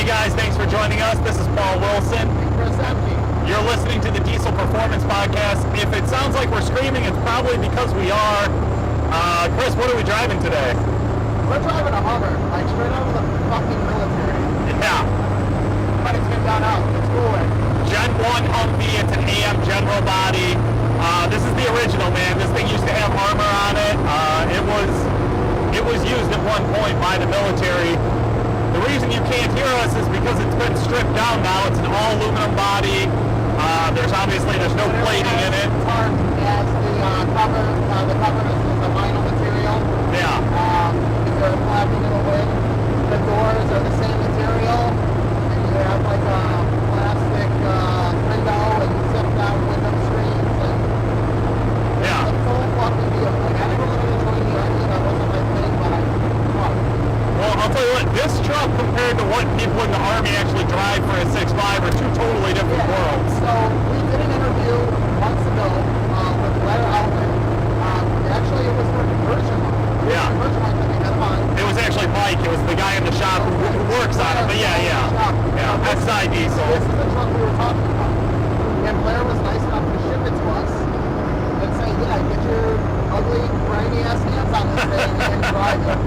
guys, thanks for joining us. This is Paul Wilson. And Chris Ehmke. You're listening to the Diesel Performance Podcast. If it sounds like we're screaming, it's probably because we are. Chris, what are we driving today? We're driving a Hummer, like straight out of the fucking military. Yeah. But it's been done out. It's cooler. Gen 1 Humvee. It's an AM general body. This is the original, man. This thing used to have armor on it. It was used at one point by the military. The reason you can't hear us is because it's been stripped down now. It's an all aluminum body. There's no plating in it. Tarp as the cover. The cover is a vinyl material. Yeah. They're flapping in the wind. The doors are the same material. And you have like a plastic window and zip-down window screens. And Yeah. it's all fucking beautiful. Like, I never wanted to join the Army. That wasn't my thing, but I love it. Well, I'll tell you what, this truck compared to what people in the Army actually drive for a 6.5 are two totally different worlds. So we did an interview months ago with Blair, Outlan. Actually, it was for conversion line. Yeah. Conversion line that we had him on. It was actually Mike. It was the guy in the shop who works on it. But yeah. SI diesel. This is the truck we were talking about. And Blair was nice enough to ship it to us and say, yeah, get your ugly, grimy ass hands on this thing and drive it.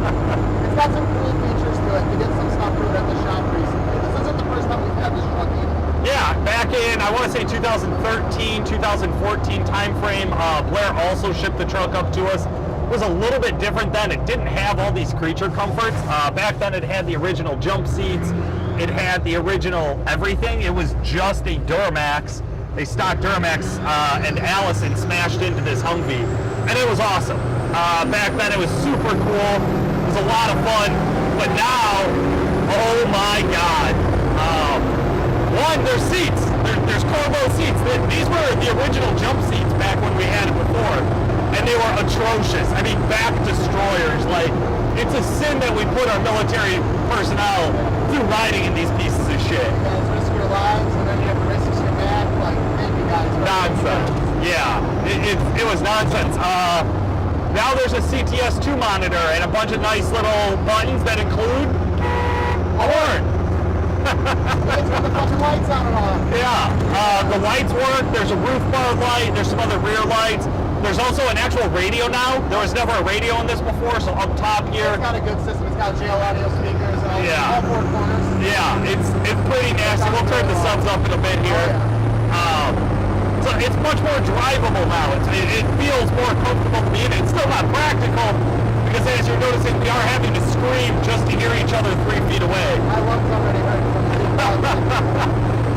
It's got some cool features to it. We did some stuff to it at the shop recently. This isn't the first time we've had this truck either. Yeah, back in, I want to say 2013, 2014 timeframe, Blair also shipped the truck up to us. It was a little bit different then. It didn't have all these creature comforts. Back then it had the original jump seats. It had the original everything. It was just a Duramax. They stocked Duramax and Allison smashed into this Humvee. And it was awesome. Back then it was super cool. It was a lot of fun. But now, oh my God. One, there's seats. There's cargo seats. These were the original jump seats back when we had it before. And they were atrocious. I mean, back destroyers. Like, it's a sin that we put our military personnel through riding in these pieces of shit. You guys risk your lives and then you have to risk your back. Like, thank you guys. Nonsense. Yeah, it was nonsense. Now there's a CTS2 monitor and a bunch of nice little buttons that include a horn. It's got the fucking lights on and off. Yeah, the lights work. There's a roof bar light. There's some other rear lights. There's also an actual radio now. There was never a radio in this before, so up top here. It's got a good system. It's got jail audio speakers and all four corners. Yeah, it's pretty nasty. We'll turn the subs up in a bit here. So it's much more drivable now. It feels more comfortable to be in. It's still not practical because, as you're noticing, we are having to scream just to hear each other 3 feet away. I love somebody right from the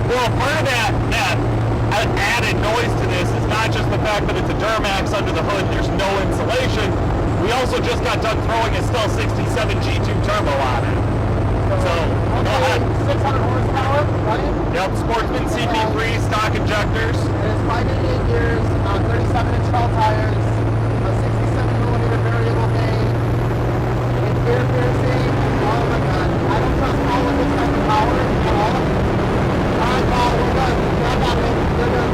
Well, part of that added noise to this is not just the fact that it's a Duramax under the hood. There's no insulation. We also just got done throwing a Stealth 67 G2 turbo on it. So, go ahead. 600 horsepower, right? Yep, Sportsman Cp3 stock injectors. It is 588 gears, 37-inch tall tires, a 67mm variable gauge, it's gear piercing. Oh my God, I don't trust all of this type of power at all. Alright, Paul, we're done. I got it. You're done.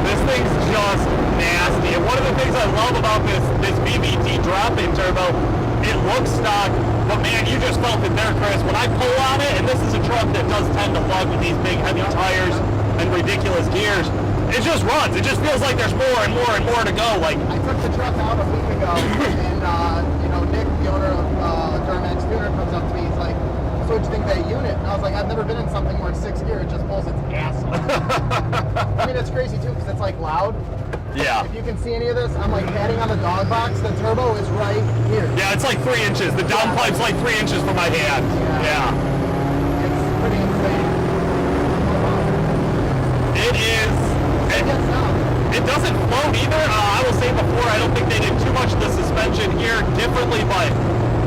This thing's just nasty. And one of the things I love about this VVT drop-in turbo, it looks stock, but man, you just felt it there, Chris. When I pull on it, and this is a truck that does tend to lug with these big heavy tires and ridiculous gears, it just runs. It just feels like there's more and more and more to go. Like, I took the truck out a week ago, and Nick, the owner of Duramax Tuner, comes up to me. He's like, "So what do you think of that unit?" And I was like, "I've never been in something where it's 6 gear. It just pulls its ass off." I mean, it's crazy too because it's like loud. yeah. If you can see any of this, I'm like patting on the dog box. The turbo is right here. Yeah, it's like 3 inches. The downpipe's like 3 inches from my hand. Yeah. It's pretty insane. It is. Gets down. It doesn't float either. I will say before, I don't think they did too much of the suspension here differently, but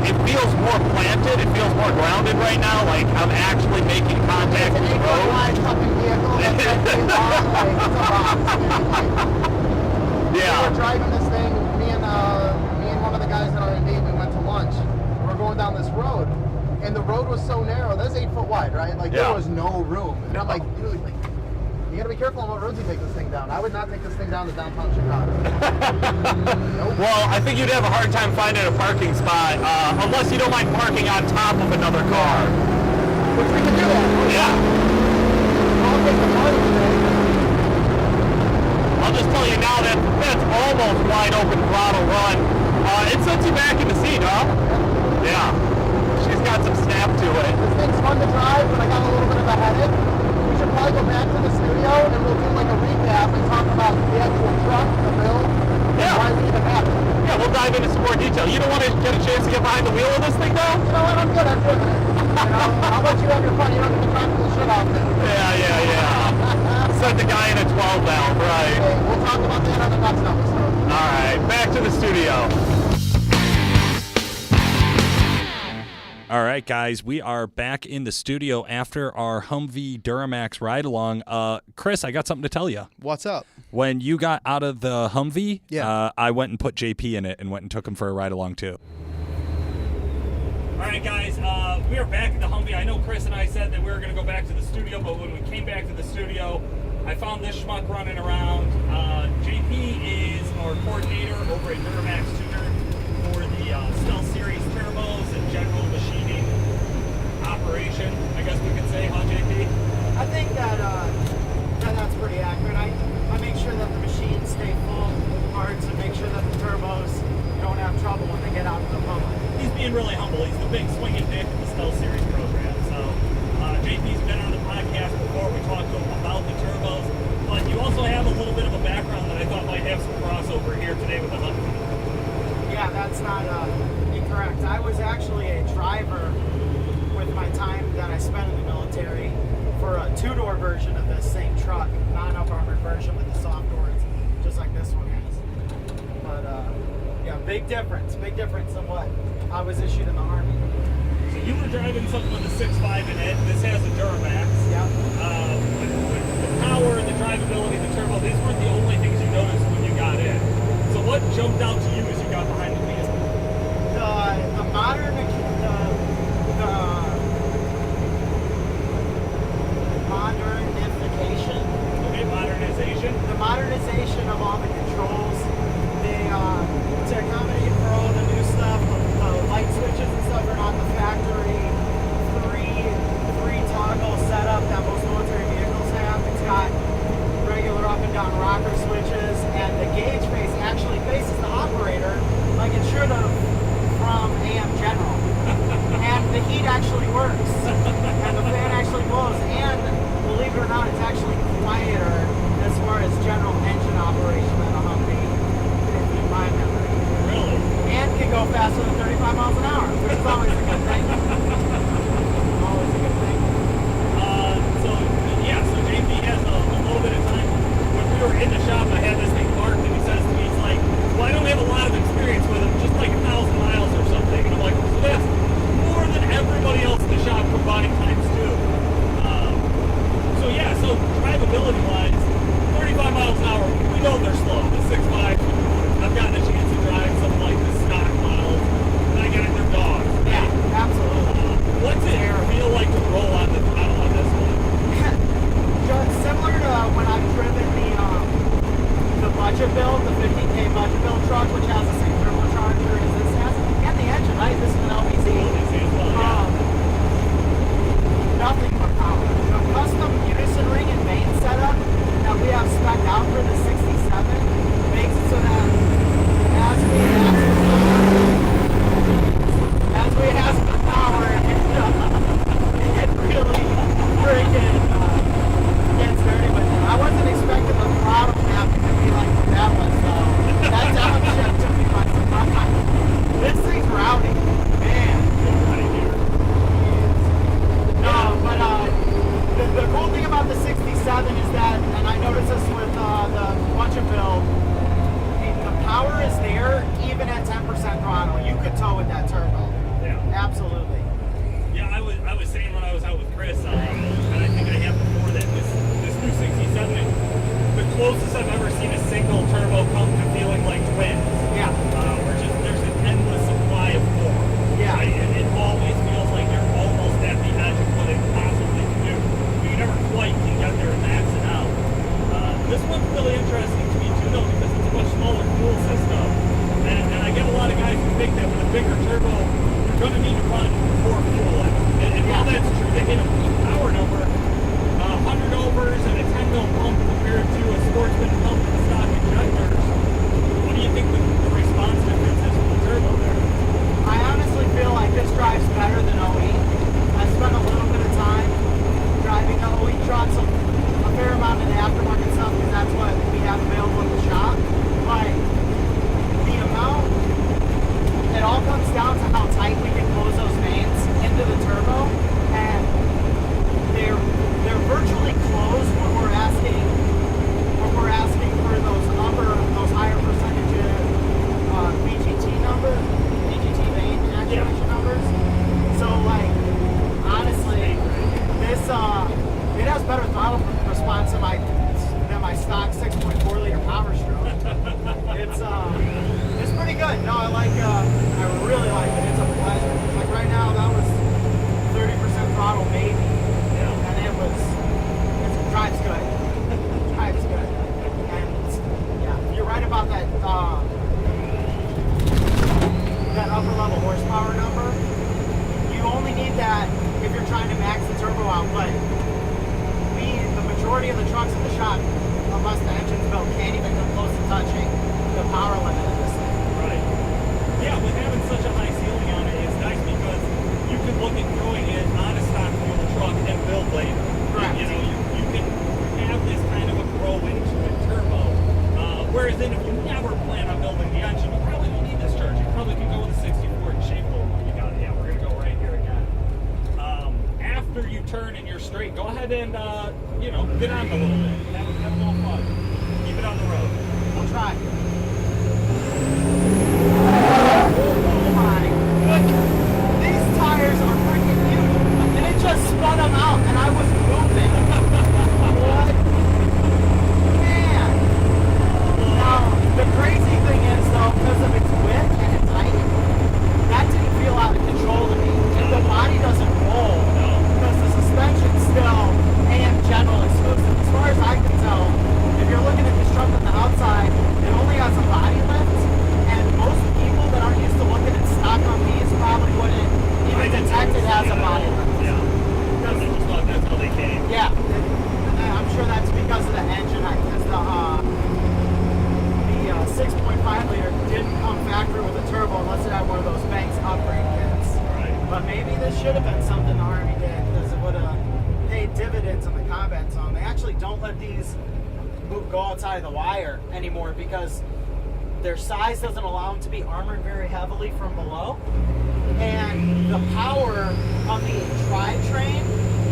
it feels more planted. It feels more grounded right now. Like I'm actually making contact with the It's an 8-foot road. wide fucking vehicle. That's actually long. Like, it's a box, dude. Like, Yeah. we were driving this thing. Me and one of the guys in R&D, we went to lunch. We're going down this road, and the road was so narrow. That's 8 foot wide, right? Like there was no room. And I'm like, dude, like, you gotta be careful on what roads you take this thing down. I would not take this thing down to downtown Chicago. Nope. Well, I think you'd have a hard time finding a parking spot unless you don't mind parking on top of another car. which we can do that. Yeah. I'll take the part today. I'll just tell you now that that's almost wide open throttle run. It sets you back in the seat, huh? Yeah. She's got some snap to it. This thing's fun to drive, but I got a little bit of a headache. We should probably go back to the studio and we'll do like a recap and talk about the actual truck, the build, and why we even have it. Yeah, we'll dive into some more detail. You don't want to get a chance to get behind the wheel of this thing, though? You know what? I'm good. I'm good. I'll let you have your fun. You don't have to try to pull shit off there. Yeah. Set the guy in a 12 valve, right? Okay, we'll talk about that on the next episode. All right, back to the studio. All right, guys, we are back in the studio after our Humvee Duramax ride-along. Chris, I got something to tell you. What's up? When you got out of the Humvee, Yeah. I went and put JP in it and went and took him for a ride-along, too. All right, guys, we are back at the Humvee. I know Chris and I said that we were going to go back to the studio, but when we came back to the studio, I found this schmuck running around. JP is our coordinator over at Duramax Tuner for the Stealth Series turbos and general machining operation, I guess we could say, huh, JP? I think that's pretty accurate. I make sure that the machines stay full of parts and make sure that the turbos don't have trouble when they get out to the public. He's being really humble. He's the big swinging dick of the Stealth Series program. So JP's been on the podcast before. We talked to him about the turbos, but you also have a little bit of a background that I thought might have some crossover here today with the Humvee. Yeah, that's not incorrect. I was actually a driver with my time that I spent in the military for a two-door version of this same truck, non-up armored version with the soft doors, just like this one has. But yeah, big difference in what I was issued in the Army. So you were driving something with a 6.5 in it. This has a Duramax. Yeah. The power, the drivability, the turbo, these weren't the only things you noticed when you got in. So what jumped out to you as you got behind the wheel? The modernification. Okay, modernization. The modernization of all the controls. To accommodate for all the new stuff, the light switches and stuff are not the factory three toggle setup that most military vehicles have. It's got regular up and down rocker switches, and the gauge face actually faces the operator like it should have from AM General. And the heat actually works, and the fan actually blows, and believe it or not, it's actually quieter as far as general engine operation than a Humvee, in my memory. Really? And can go faster than 35 miles an hour, which is always a good thing. Always a good thing. So JP has a little bit of time. When we were in the shop, I had this thing parked, and he says to me, he's like, well, I don't have a lot of experience with him, just like 1,000 miles or something. And I'm like, so that's more than everybody else in the shop combined times two. So drivability-wise, 35 miles an hour, we know they're slow. The 6.5, I've gotten a chance to drive something like the stock model, and I get it, they're dogs. Yeah, absolutely. What's it feel like to roll on the throttle on this one? Similar to when I've driven the budget build, the 50K budget build truck, which has the same turbocharger as this has, and the engine, right? This is an LBZ. Nothing but power. The custom unison ring and main setup that we have spec'd out for the 67 makes it so that as we have the power, it really freaking gets dirty with it. I wasn't expecting the throttle mapping to be like what that was, though. That downshift took me by surprise. This thing's rowdy, man. No, but the cool thing about the 67 is that, and I noticed this with the budget build, the power is there even at 10% throttle. You could tow with that turbo. Yeah. Absolutely. Yeah, I was saying when I was out with Chris, and I think I have before that this new 67 is the closest I've ever seen a single turbo come to feeling like twins. Yeah. There's an endless supply of form. Yeah. Right? And it always feels like you're almost at the edge of what it possibly can do. But you never quite can get there and max it out. This one's really interesting to me too, though, because it's a much smaller fuel system. And I get a lot of guys who think that with a bigger turbo, you're going to need to run more fuel in it. And while that's true, to hit a peak power number, 100 overs and a 10 mil pump compared to a Sportsman pump and stock injectors. What do you think the response difference is with the turbo there? I honestly feel like this drives better than OE. I spent a little bit of time driving the OE trucks, a fair amount of the aftermarket stuff, because that's what we have available at the shop. But the amount, it all comes down to how tight we can close those vanes into the turbo, and they're virtually closed when we're asking for those higher percentages VGT vane actuation numbers. So like honestly, this it has better throttle response than my stock 6.4 liter Power Stroke. It's pretty good. No, I really like it. It's a pleasure. Like right now, that was 30% throttle maybe, and it drives good. Drives good. And yeah, you're right about that. That upper level horsepower number. You only need that if you're trying to max the turbo out, but the majority of the trucks in the shop, unless the engine's built, can't even come close to touching the power limit of this thing. Right. Yeah, with having such a high ceiling on it, it's nice because you can look at throwing it on a stock fuel truck and build later. Correct. You know, you can have this kind of a grow into a turbo. Whereas then if you never plan on building the engine, you probably don't need this charge. You probably can go with a 64 and shape load when you got it. Yeah, we're gonna go right here again. After you turn and you're straight, go ahead and get on a little bit. Have a little fun. Keep it on the road. We'll try. Oh my goodness. These tires are freaking huge. And it just spun them out and I was moving. What? Man. Now, the crazy thing is though, because of its width and its height, that didn't feel out of control to me. And the body doesn't roll. Because the suspension's still AM general exclusive. As far as I can tell, if you're looking at this truck on the outside, it only has a body lift, and most people that aren't used to looking at stock Humvees probably wouldn't even detect it as a body lift. Yeah. That's how they came. Yeah. I'm sure that's because of the engine, because the 6.5 liter didn't come factory with a turbo unless it had one of those Banks upgrade kits. Right. But maybe this should have been something the Army did, because it would have paid dividends in the combat zone. They actually don't let these go outside of the wire anymore because their size doesn't allow them to be armored very heavily from below, and the power of the drivetrain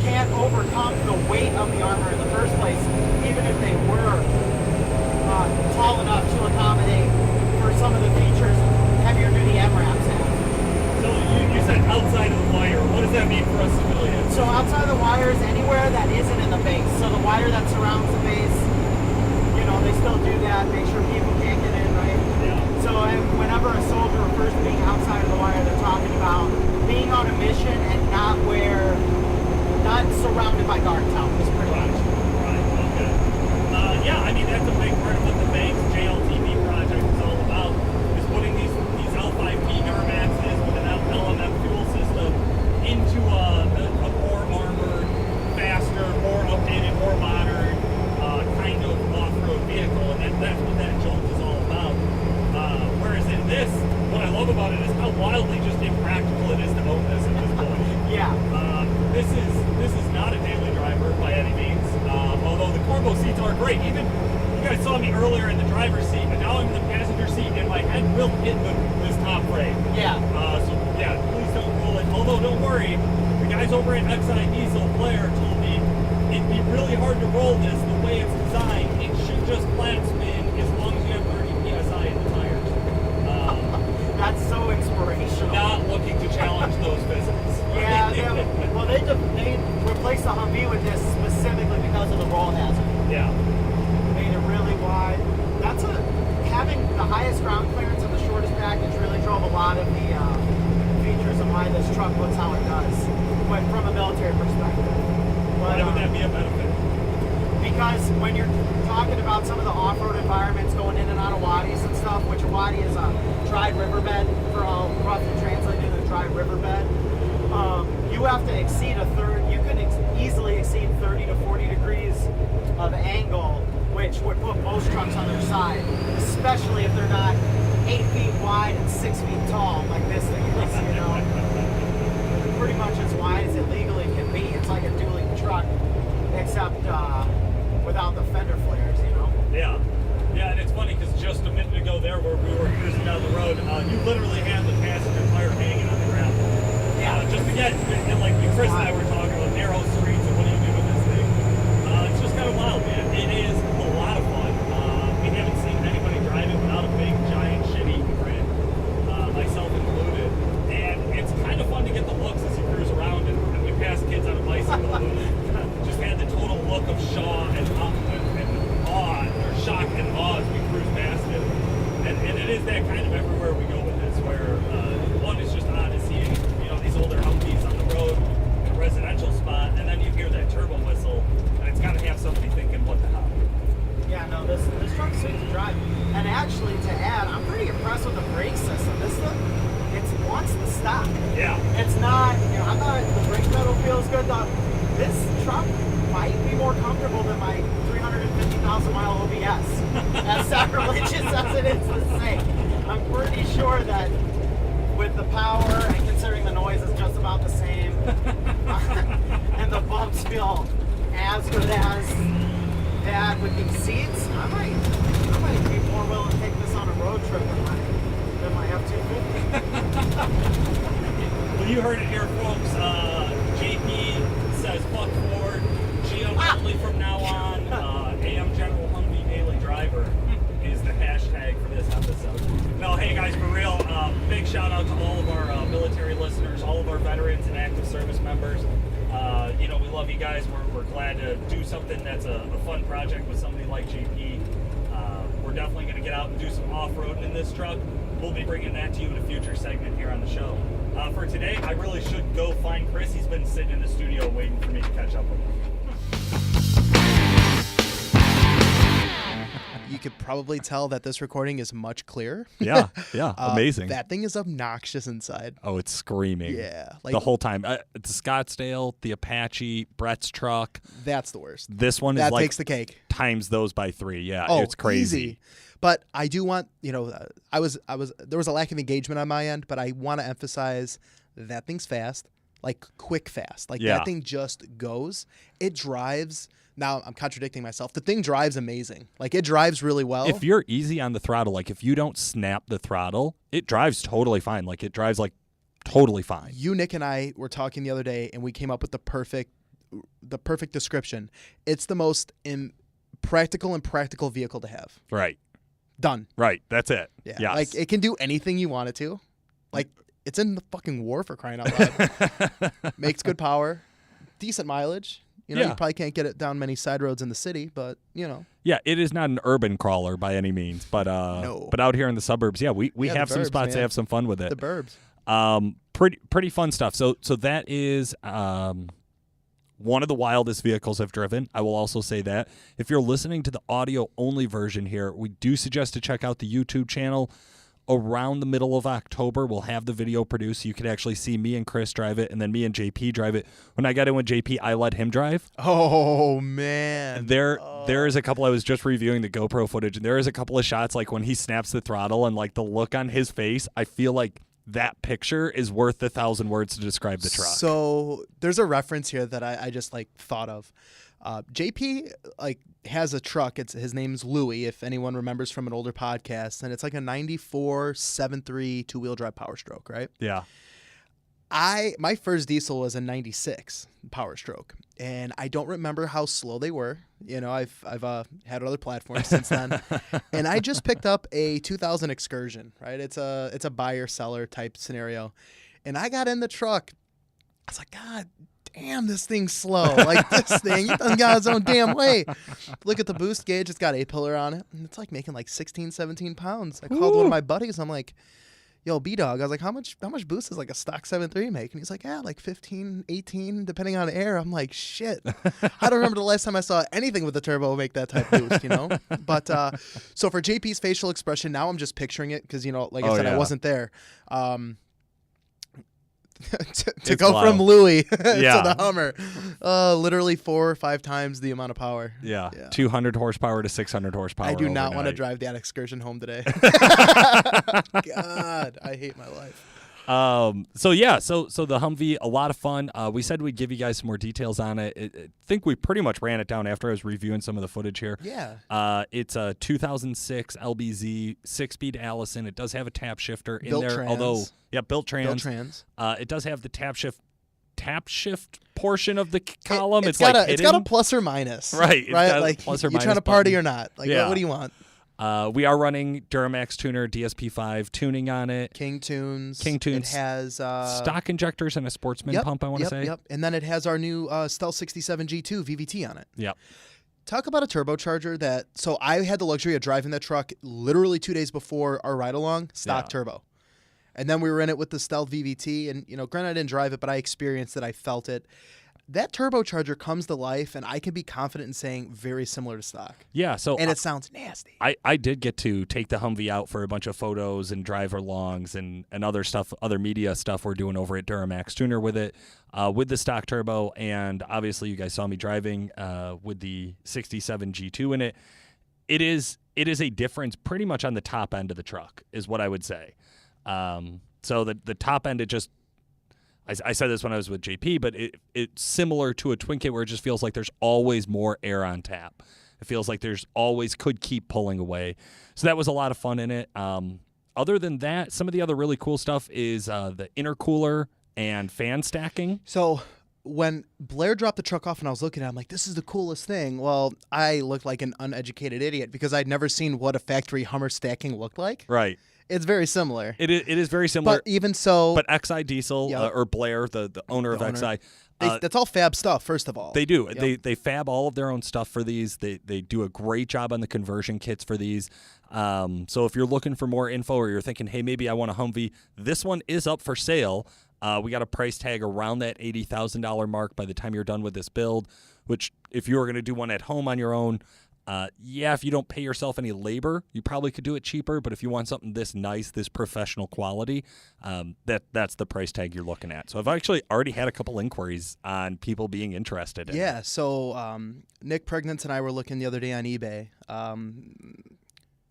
can't overcome the weight of the armor in the first place, even if they were tall enough to accommodate for some of the features heavier duty MRAPs have. So you said outside of the wire. What does that mean for us civilians? So outside of the wire is anywhere that isn't in the base. So the wire that surrounds the base, they still do that, make sure people can't get in, right? Yeah. So whenever a soldier refers to being outside of the wire, they're talking about being on a mission and not surrounded by guard towers, pretty much. Right, okay. Yeah, I mean, that's a big part of what the Banks JLTV project is all about, is putting these L5P Duramaxes with an LMF fuel system into a more armored, faster, more updated, more modern kind of off-road vehicle, and that's what that Jolt is all about. Whereas in this, what I love about it is how wildly just impractical it is to own this at this point. Yeah. This is not a daily driver by any means, although the cargo seats are great. Even, you guys saw me earlier in the driver's seat, but now I'm in the passenger seat and my head will hit this top frame. Yeah. So yeah, please don't roll it. Although don't worry, the guys over at XI Diesel, Blair, told me it'd be really hard to roll this the way it's designed. It should just flat spin as long as you have 30 PSI in the tires. That's so inspirational. Not looking to challenge those physics. Yeah, they replaced the Humvee with this specifically because of the roll hazard. Yeah. Made it really wide. Having the highest ground clearance and the shortest package really drove a lot of the features of why this truck looks how it does, from a military perspective. Why would that be a benefit? Because when you're talking about some of the off-road environments going in and out of wadis and stuff, which a wadi is a dry riverbed, for all roughly translated into a dry riverbed, you have to exceed a third. You easily exceed 30 to 40 degrees of angle, which would put most trucks on their side, especially if they're not 8 feet wide and 6 feet tall like this thing is, you know. Pretty much as wide as it legally can be. It's like a dueling truck, except without the fender flares, you know. Yeah. Yeah, and it's funny because just a minute ago there where we were cruising down the road, you literally had the passenger tire hanging on the ground. Yeah. Just to get, and like Chris and I were talking about narrow streets and what do you do with this thing. It's just kind of wild, man. It is a lot of fun. We haven't seen anybody drive it without a big, giant, shitty grid, myself included. And it's kind of fun to get the looks as you cruise around and we pass kids on a bicycle who just had the total look of awe and awe, or shock and awe as we cruise past it. And it is that kind of everywhere we go with this, where one is just odd to see, you know, these older Humvees on the road in a residential spot, and then you hear that turbo whistle, and it's got to have somebody thinking, what the hell? Yeah, no, this truck's sweet to drive. And actually, to add, I'm pretty impressed with the brake system. This thing, it wants to stop. Yeah. It's not, you know, I'm not, the brake pedal feels good. This truck might be more comfortable than my 350,000 mile OBS. As sacrilegious as it is to say. I'm pretty sure that with the power and considering the noise is just about the same, and the bumps feel as good as that with these seats, I might be more willing to take this on a road trip than my F-250. Well, you heard it here, folks. JP says fuck Ford. GM only from now on. AM General Humvee Daily Driver is the hashtag for this episode. No, hey guys, for real, big shout out to all of our military listeners, all of our veterans and active service members. You know, we love you guys. We're glad to do something that's a fun project with somebody like JP. We're definitely going to get out and do some off-roading in this truck. We'll be bringing that to you in a future segment here on the show. For today, I really should go find Chris. He's been sitting in the studio waiting for me to catch up with him. You could probably tell that this recording is much clearer. Yeah, amazing. That thing is obnoxious inside. Oh, it's screaming. Yeah. Like, the whole time. The Scottsdale, the Apache, Brett's truck. That's the worst. This one is that like takes the cake. Times those by 3. Yeah, oh, it's crazy. Easy. But I do want, you know, there was a lack of engagement on my end, but I want to emphasize that thing's fast, like quick fast. Like that thing just goes. It drives. Now I'm contradicting myself. The thing drives amazing. Like it drives really well. If you're easy on the throttle, like if you don't snap the throttle, it drives totally fine. Like it drives like totally fine. You, Nick, and I were talking the other day, and we came up with the perfect description. It's the most practical vehicle to have. Right. Done. Right. That's it. Yeah. Yes. Like it can do anything you want it to. Like it's in the fucking war, for crying out loud. Makes good power, decent mileage. You know, you probably can't get it down many side roads in the city, but you know. Yeah, it is not an urban crawler by any means, but no. But out here in the suburbs, we have some spots to have some fun with it. The burbs. Pretty fun stuff. So that is one of the wildest vehicles I've driven. I will also say that. If you're listening to the audio only version here, we do suggest to check out the YouTube channel. Around the middle of October, we'll have the video produced so you can actually see me and Chris drive it, and then me and JP drive it. When I got in with JP, I let him drive. Oh, man. There is a couple, I was just reviewing the GoPro footage, and there is a couple of shots, like when he snaps the throttle and like the look on his face, I feel like that picture is worth 1,000 words to describe the truck. So there's a reference here that I just like thought of. JP like has a truck. His name's Louie, if anyone remembers from an older podcast, and it's like a 94 7.3 two-wheel drive Power Stroke, right? Yeah. My first diesel was a 96 Power Stroke, and I don't remember how slow they were. You know, I've had other platforms since then, and I just picked up a 2000 Excursion, right? It's a buyer seller type scenario, and I got in the truck. I was like, God damn, this thing's slow. Like this thing, it doesn't got its own damn way. Look at the boost gauge; it's got A-pillar on it, and it's like making like 16, 17 pounds. I called one of my buddies. I'm like, yo, B-Dog, I was like, how much boost is like a stock 7.3 make? And he's like, yeah, like 15, 18, depending on air. I'm like, shit. I don't remember the last time I saw anything with a turbo make that type boost, you know? But so for JP's facial expression, now I'm just picturing it because, you know, like I said, I wasn't there. to It's go wild. from Louis Yeah. to the Hummer, literally 4 or 5 times the amount of power. Yeah. Yeah. 200 horsepower to 600 horsepower. I do not want to overnight. drive that excursion home today. God, I hate my life. So the Humvee, a lot of fun. We said we'd give you guys some more details on it. I think we pretty much ran it down after I was reviewing some of the footage here. Yeah. It's a 2006 LBZ 6-speed Allison. It does have a tap shifter in Built there, trans. although built trans. Built trans. It does have the tap shift portion of the column. It's like got a, hidden. it's got a plus or minus. Right, it's Right. got a Like plus or you minus trying to party button. or not? Like Yeah. what do you want? We are running Duramax tuner DSP5 tuning on it. King tunes. King tunes. It has Stock injectors and a sportsman yep, pump, I want to yep, say. Yep. And then it has our new Stealth 67 G2 VVT on it. Yep. Talk about a turbocharger that. So I had the luxury of driving that truck literally 2 days before our ride along, stock Yeah. turbo. And then we were in it with the Stealth VVT. And, granted, I didn't drive it, but I experienced it. I felt it. That turbocharger comes to life, and I can be confident in saying very similar to stock. Yeah, so And it sounds nasty. I did get to take the Humvee out for a bunch of photos and driver longs and other stuff, other media stuff we're doing over at Duramax Tuner with it, with the stock turbo, and obviously you guys saw me driving with the 67 G2 in it. It is a difference pretty much on the top end of the truck is what I would say. So the top end, it just, I said this when I was with JP, but it's similar to a twin kit where it just feels like there's always more air on tap. It feels like there's always could keep pulling away. So that was a lot of fun in it. Other than that, some of the other really cool stuff is the intercooler and fan stacking. So when Blair dropped the truck off and I was looking at it, I'm like, this is the coolest thing. Well, I looked like an uneducated idiot because I'd never seen what a factory Hummer stacking looked like. Right. It's very similar. It is very similar. But even so, But XI Diesel, Yep. or Blair, the owner of XI, that's all fab stuff, first of all. they do. Yep. They fab all of their own stuff for these. They do a great job on the conversion kits for these. So if you're looking for more info or you're thinking, hey, maybe I want a Humvee, this one is up for sale. We got a price tag around that $80,000 mark by the time you're done with this build, which if you were going to do one at home on your own, if you don't pay yourself any labor, you probably could do it cheaper. But if you want something this nice, this professional quality, that's the price tag you're looking at. So I've actually already had a couple inquiries on people being interested in it. Yeah, so Nick Pregnance and I were looking the other day on eBay.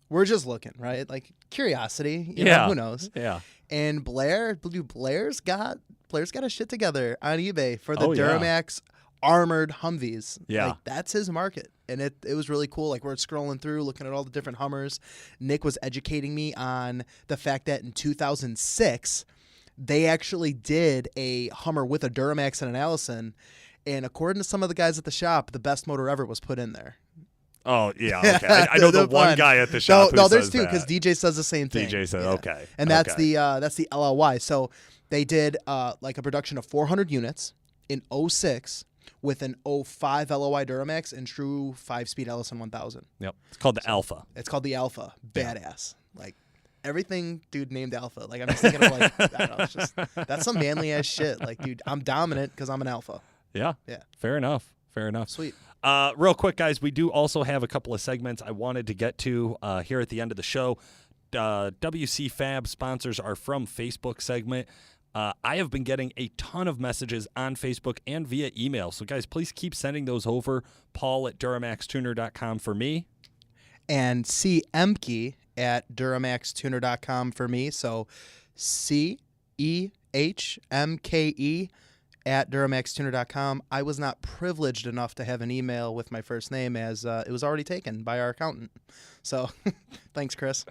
We're just looking, right? Like curiosity. You know, who knows? Yeah. And Blair's got a shit together on eBay for the Oh, yeah. Duramax armored Humvees. Yeah. Like, that's his market. And it was really cool. Like, we're scrolling through, looking at all the different Hummers. Nick was educating me on the fact that in 2006, they actually did a Hummer with a Duramax and an Allison. And according to some of the guys at the shop, the best motor ever was put in there. Oh, yeah, okay. I know the one fun. guy at the shop No, who there's says two, because that. DJ says the same thing. DJ said, Yeah. okay. And that's okay. the LLY. So they did like a production of 400 units in 06 with an 05 LOI Duramax and true 5-speed Allison 1000. Yep. It's called the Alpha. It's called the Alpha. Badass. Like everything, dude, named Alpha. Like I'm just thinking of like, I don't know, it's just, that's some manly ass shit. Like, dude, I'm dominant because I'm an alpha. Yeah. Yeah. Fair enough. Sweet. Real quick, guys, we do also have a couple of segments I wanted to get to here at the end of the show. WC Fab sponsors our From Facebook segment. I have been getting a ton of messages on Facebook and via email. So, guys, please keep sending those over. Paul at DuramaxTuner.com for me. And C. Ehmke at DuramaxTuner.com for me. So CEHMKE at DuramaxTuner.com. I was not privileged enough to have an email with my first name as it was already taken by our accountant. So thanks, Chris.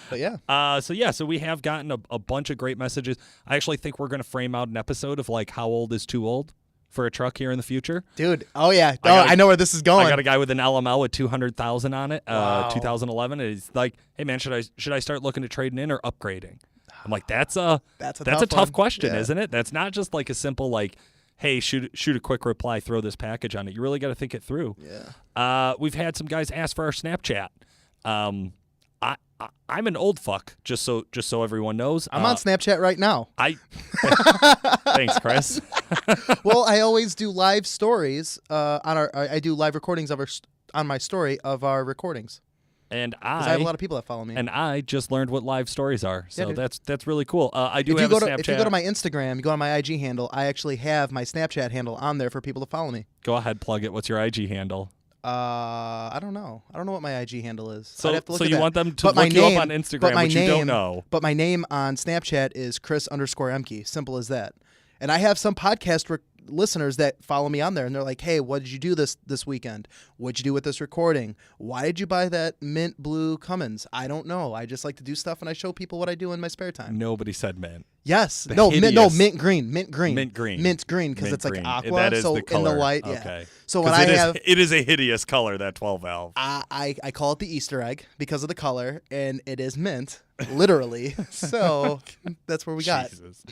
But yeah. So we have gotten a bunch of great messages. I actually think we're going to frame out an episode of like how old is too old for a truck here in the future. Dude, oh yeah. I know where this is going. I got a guy with an LML with 200,000 on it, Wow. 2011. And he's like, hey man, should I start looking at trading in or upgrading? I'm like, that's a tough one. question, Yeah. isn't it? That's not just like a simple like, hey, shoot a quick reply, throw this package on it. You really got to think it through. Yeah. We've had some guys ask for our Snapchat. I'm an old fuck, just so everyone knows. I'm on Snapchat right now. Thanks, Chris. Well, I always do live stories I do live recordings of on my story of our recordings. And 'Cause I have a lot of people that follow me. And I just learned what live stories are. So dude. that's really cool. I do if have you a go Snapchat. if you go to my Instagram, you go on my IG handle, I actually have my Snapchat handle on there for people to follow me. Go ahead, plug it. What's your IG handle? I don't know. I don't know what my IG handle is. So, I'd have to look so at you that. want them to But my look you name- up on but Instagram, my which you name- don't know. But my name on Snapchat is Chris_Ehmke. Simple as that. And I have some podcast listeners that follow me on there, and they're like, "Hey, what did you do this weekend? What'd you do with this recording? Why did you buy that mint blue Cummins?" I don't know. I just like to do stuff, and I show people what I do in my spare time. Nobody said mint. Yes. The No, hideous- mint green. Mint green. Mint green. Mint green, because Mint it's like green. aqua. That is so the color. in the light, yeah. Okay. So when 'Cause I it is a hideous color, that 12 valve. I call it the Easter egg because of the color, and it is mint, literally. So that's where we got. Jesus.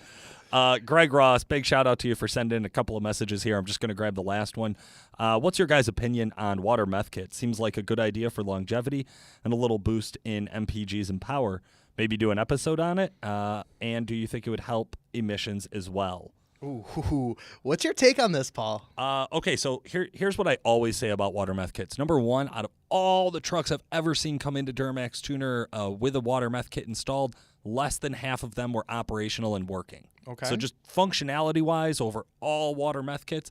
Greg Ross, big shout out to you for sending a couple of messages here. I'm just going to grab the last one. What's your guys' opinion on water meth kits? Seems like a good idea for longevity and a little boost in MPGs and power. Maybe do an episode on it. And do you think it would help emissions as well? Ooh, what's your take on this, Paul? Okay, so here's what I always say about water meth kits. Number one, out of all the trucks I've ever seen come into Duramax Tuner with a water meth kit installed, less than half of them were operational and working. Okay. So just functionality-wise, over all water meth kits,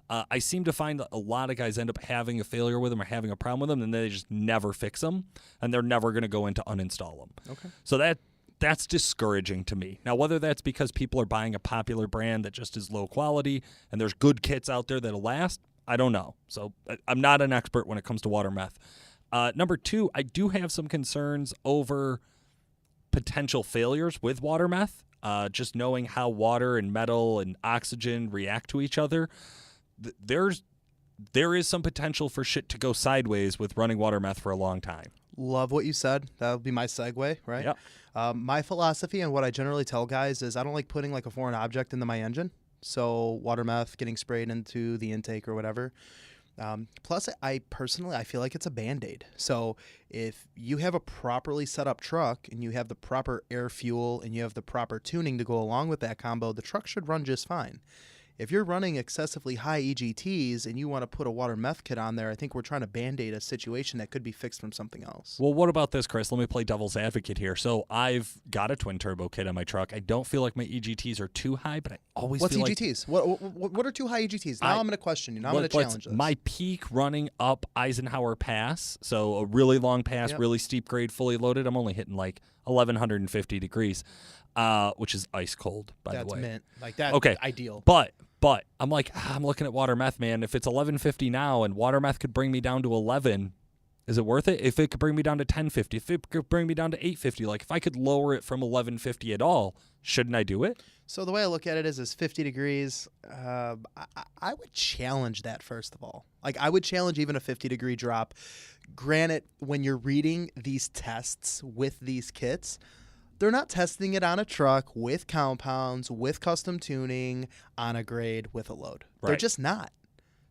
I seem to find that a lot of guys end up having a failure with them or having a problem with them, and they just never fix them, and they're never going to go in to uninstall them. Okay. So that's discouraging to me. Now, whether that's because people are buying a popular brand that just is low quality and there's good kits out there that'll last, I don't know. So I'm not an expert when it comes to water meth. Number two, I do have some concerns over potential failures with water meth. Just knowing how water and metal and oxygen react to each other, there is some potential for shit to go sideways with running water meth for a long time. Love what you said. That would be my segue, right? Yep. My philosophy and what I generally tell guys is I don't like putting like a foreign object into my engine. So water meth getting sprayed into the intake or whatever. Plus, I personally feel like it's a Band-Aid. So if you have a properly set up truck and you have the proper air fuel and you have the proper tuning to go along with that combo, the truck should run just fine. If you're running excessively high EGTs and you want to put a water meth kit on there, I think we're trying to Band-Aid a situation that could be fixed from something else. Well, what about this, Chris? Let me play devil's advocate here. So I've got a twin turbo kit on my truck. I don't feel like my EGTs are too high, but I always What's feel EGTs? What are too high EGTs? Now I'm going to question you. Now I'm going to challenge this. My peak running up Eisenhower Pass, so a really long pass, Yep. really steep grade, fully loaded, I'm only hitting like 1,150 degrees, which is ice cold, by the way. That's mint. Like that. Okay. Ideal. But I'm like, I'm looking at water meth, man. If it's 1150 now and water meth could bring me down to 11, is it worth it? If it could bring me down to 1050, if it could bring me down to 850, like if I could lower it from 1150 at all, shouldn't I do it? So the way I look at it is 50 degrees. I would challenge that, first of all. Like, I would challenge even a 50-degree drop. Granted, when you're reading these tests with these kits, they're not testing it on a truck with compounds, with custom tuning, on a grade, with a load. They're Right. just not.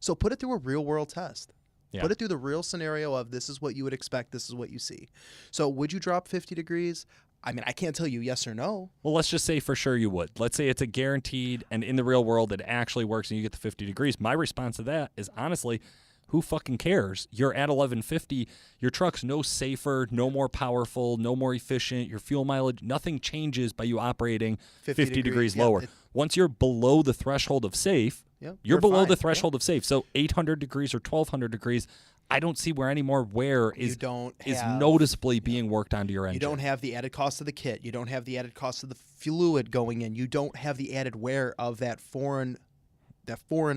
So put it through a real-world test. Yeah. Put it through the real scenario of this is what you would expect, this is what you see. So would you drop 50 degrees? I mean, I can't tell you yes or no. Well, let's just say for sure you would. Let's say it's a guaranteed, and in the real world it actually works and you get the 50 degrees. My response to that is, honestly, who fucking cares? You're at 1150. Your truck's no safer, no more powerful, no more efficient. Your fuel mileage, nothing changes by you operating 50 degrees yeah, lower. Once you're below the threshold of safe, Yep, you're below fine. the threshold of safe. So 800 degrees or 1200 degrees, I don't see where any more wear is noticeably being worked onto your engine. You don't have the added cost of the kit. You don't have the added cost of the fluid going in. You don't have the added wear of that foreign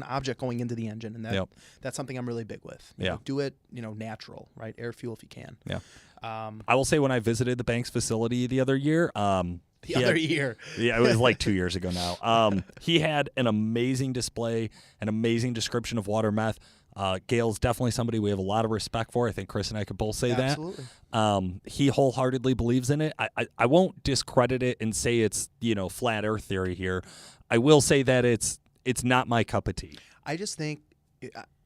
object going into the engine, and that's something I'm really big with. You know, do it, natural, right? Air fuel if you can. Yeah. I will say when I visited the bank's facility the other year, year. Yeah, it was like 2 years ago now. He had an amazing display, an amazing description of water meth. Gail's definitely somebody we have a lot of respect for. I think Chris and I could both say Absolutely. that. He wholeheartedly believes in it. I won't discredit it and say it's, flat earth theory here. I will say that it's not my cup of tea. I just think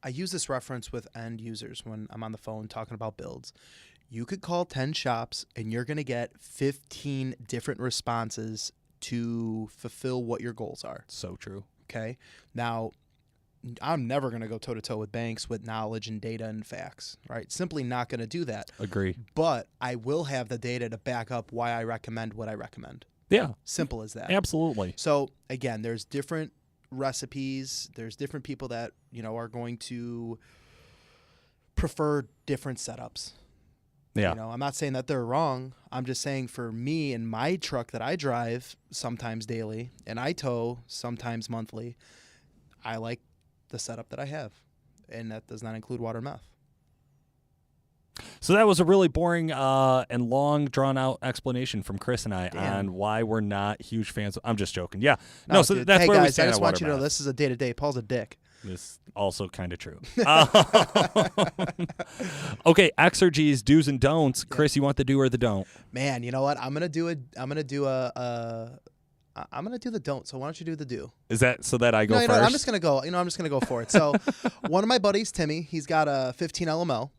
I use this reference with end users when I'm on the phone talking about builds. You could call 10 shops and you're going to get 15 different responses to fulfill what your goals are. So true. Okay. Now, I'm never going to go toe-to-toe with banks with knowledge and data and facts, right? Simply not going to do that. Agree. But I will have the data to back up why I recommend what I recommend. Yeah. Simple as that. Absolutely. So, again, there's different recipes. There's different people that, are going to prefer different setups. Yeah. I'm not saying that they're wrong. I'm just saying for me and my truck that I drive sometimes daily and I tow sometimes monthly, I like the setup that I have. And that does not include water and meth. So that was a really boring and long, drawn-out explanation from Chris and I on why we're not huge fans. I'm just joking. Yeah. No, so dude, that's hey where we guys, stand I just on want water you to know math. this is a day-to-day. Paul's a dick. This also kind of true. Okay, Exergy's do's and don'ts. Chris, you want the do or the don't? Man, you know what? I'm gonna do the don't. So why don't you do the do? Is that so that I go No, first? I'm just gonna go. I'm just gonna go for it. So, one of my buddies, Timmy, he's got a 15 LML.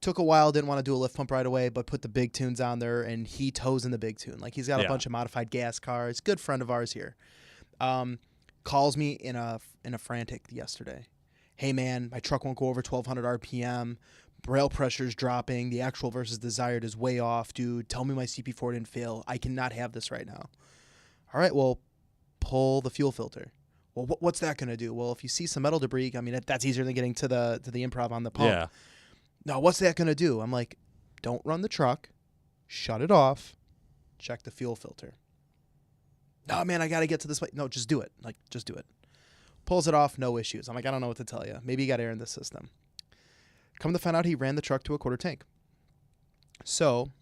Took a while, didn't want to do a lift pump right away, but put the big tunes on there, and he tows in the big tune. Like he's got a bunch of modified gas cars. Good friend of ours here. Calls me in a frantic yesterday. Hey man, my truck won't go over 1200 RPM. Rail pressure's dropping. The actual versus desired is way off, dude. Tell me my CP4 didn't fail. I cannot have this right now. All right, well, pull the fuel filter. Well, what's that gonna do? Well, if you see some metal debris, I mean that's easier than getting to the improv on the pump. Yeah. No, what's that gonna do? I'm like, don't run the truck. Shut it off. Check the fuel filter. No, man, I got to get to this way. No, just do it. Like, just do it. Pulls it off, no issues. I'm like, I don't know what to tell you. Maybe you got air in the system. Come to find out, he ran the truck to a quarter tank. So,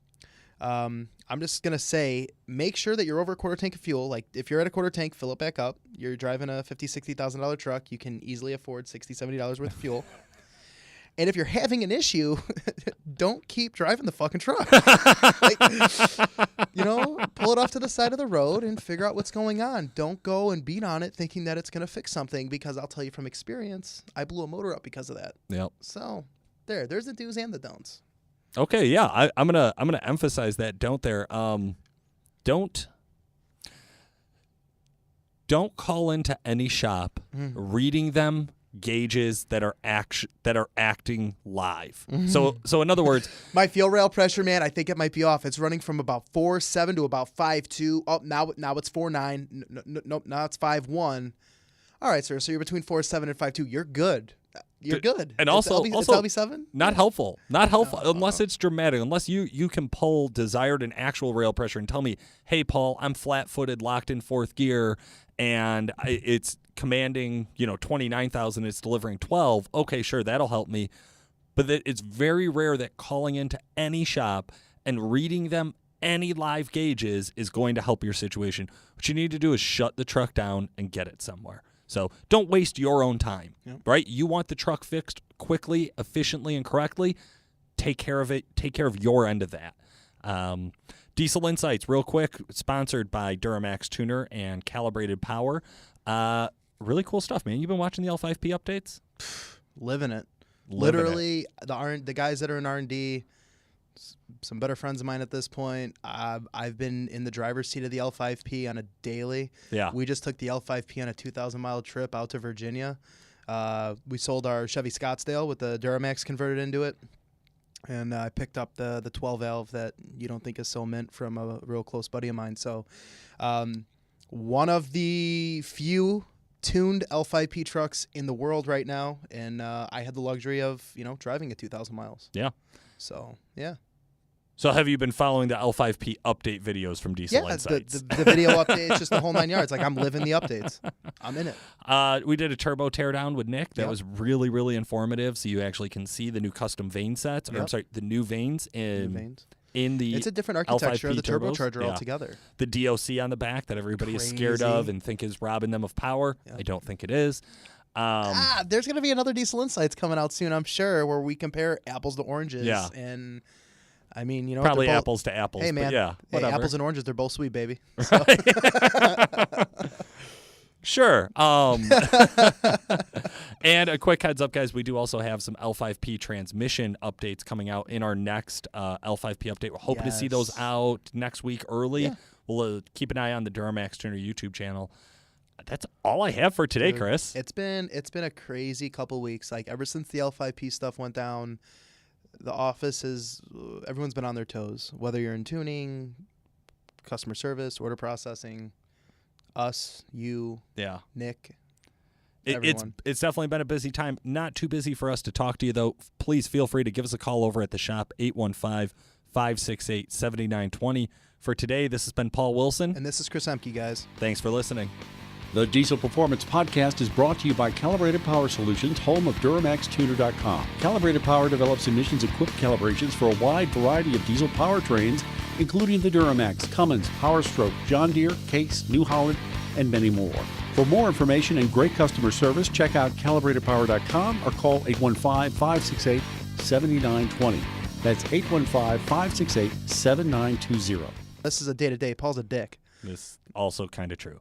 I'm just going to say, make sure that you're over a quarter tank of fuel. Like, if you're at a quarter tank, fill it back up. You're driving a $50,000, $60,000 truck. You can easily afford $60,000, $70 worth of fuel. And if you're having an issue, don't keep driving the fucking truck. Pull it off to the side of the road and figure out what's going on. Don't go and beat on it thinking that it's going to fix something, because I'll tell you from experience, I blew a motor up because of that. Yep. So there's the do's and the don'ts. Okay, yeah, I'm gonna emphasize that don't there. Don't call into any shop reading them gauges that are acting live. So in other words, my fuel rail pressure, man, I think it might be off. It's running from about 4.7 to about 5.2. Oh, now it's 4.9. Nope, now it's 5.1. All right, sir. So you're between 4.7 and 5.2. You're good. You're good. And it's also LB7? Not helpful. Not helpful unless it's dramatic. Unless you can pull desired and actual rail pressure and tell me, hey, Paul, I'm flat-footed, locked in fourth gear, and it's commanding 29,000. It's delivering 12. Okay, sure, that'll help me. But it's very rare that calling into any shop and reading them any live gauges is going to help your situation. What you need to do is shut the truck down and get it somewhere. So don't waste your own time, right? You want the truck fixed quickly, efficiently, and correctly. Take care of it. Take care of your end of that. Diesel Insights, real quick, sponsored by Duramax Tuner and Calibrated Power. Really cool stuff, man. You've been watching the L5P updates? Living it. Literally, the guys that are in R&D, some better friends of mine at this point. I've been in the driver's seat of the L5P on a daily. Yeah. We just took the L5P on a 2,000-mile trip out to Virginia. We sold our Chevy Scottsdale with the Duramax converted into it. And I picked up the 12-valve that you don't think is so mint from a real close buddy of mine. So one of the few tuned L5P trucks in the world right now. And I had the luxury of, driving at 2,000 miles. Yeah. So, yeah. So have you been following the L5P update videos from Diesel Insights? The video updates, just the whole 9 yards. Like, I'm living the updates. I'm in it. We did a turbo teardown with Nick. That was really, really informative. So you actually can see the new custom vane sets. Or, I'm sorry, the new vanes in the It's a different architecture L5P of the turbos. turbocharger altogether. The DOC on the back that everybody is scared of and think is robbing them of power. I don't think it is. There's going to be another Diesel Insights coming out soon, I'm sure, where we compare apples to oranges. Yeah. And I mean, probably apples to apples. Hey, man. But yeah, whatever. Hey, apples and oranges, they're both sweet, baby. So. Sure. And a quick heads up, guys, we do also have some L5P transmission updates coming out in our next L5P update. We're hoping to see those out next week early. Yeah. We'll keep an eye on the Duramax Tuner YouTube channel. That's all I have for today, Dude, Chris. It's been a crazy couple weeks. Like ever since the L5P stuff went down, the office is everyone's been on their toes. Whether you're in tuning, customer service, order processing, us, you, Yeah. Nick. It's Everyone. definitely been a busy time. Not too busy for us to talk to you, though. Please feel free to give us a call over at the shop, 815-568-7920. For today, this has been Paul Wilson. And this is Chris Ehmke, guys. Thanks for listening. The Diesel Performance Podcast is brought to you by Calibrated Power Solutions, home of DuramaxTuner.com. Calibrated Power develops emissions-equipped calibrations for a wide variety of diesel powertrains, including the Duramax, Cummins, PowerStroke, John Deere, Case, New Holland, and many more. For more information and great customer service, check out calibratedpower.com or call 815-568-7920. That's 815-568-7920. This is a day-to-day. Paul's a dick. This is also kind of true.